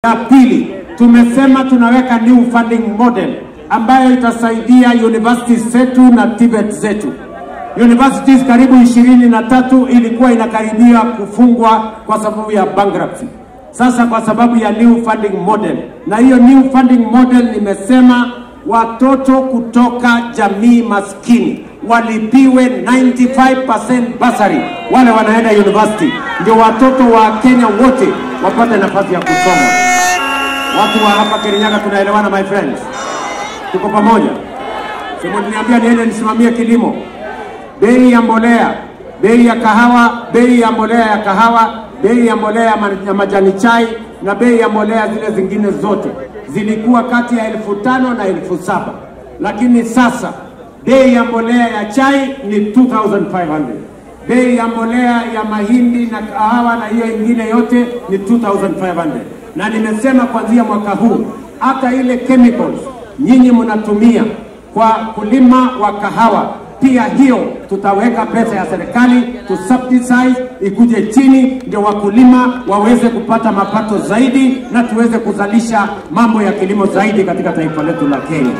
Ya pili, tumesema tunaweka new funding model ambayo itasaidia universities zetu na TVET zetu. Universities karibu 23 ilikuwa inakaribia kufungwa kwa sababu ya bankruptcy. Sasa kwa sababu ya new funding model, na hiyo new funding model nimesema watoto kutoka jamii maskini walipiwe 95% bursary wale wanaenda university, ndio watoto wa Kenya wote wapate nafasi ya kusoma. Watu wa hapa Kirinyaga tunaelewana my friends? Tuko pamoja? Sema niambia niende nisimamie kilimo. Bei ya mbolea, bei ya kahawa, bei ya mbolea ya kahawa, bei ya mbolea ya majani chai na bei ya mbolea zile zingine zote zilikuwa kati ya 5,000 na 7,000. Lakini sasa bei ya mbolea ya chai ni 2,500. Bei ya mbolea ya mahindi na kahawa na hiyo ingine yote ni 2,500. Na nimesema kuanzia mwaka huu hata ile chemicals nyinyi mnatumia kwa kulima wa kahawa pia hiyo tutaweka pesa ya serikali to subsidize ikuje chini, ndio wakulima waweze kupata mapato zaidi na tuweze kuzalisha mambo ya kilimo zaidi katika taifa letu la Kenya.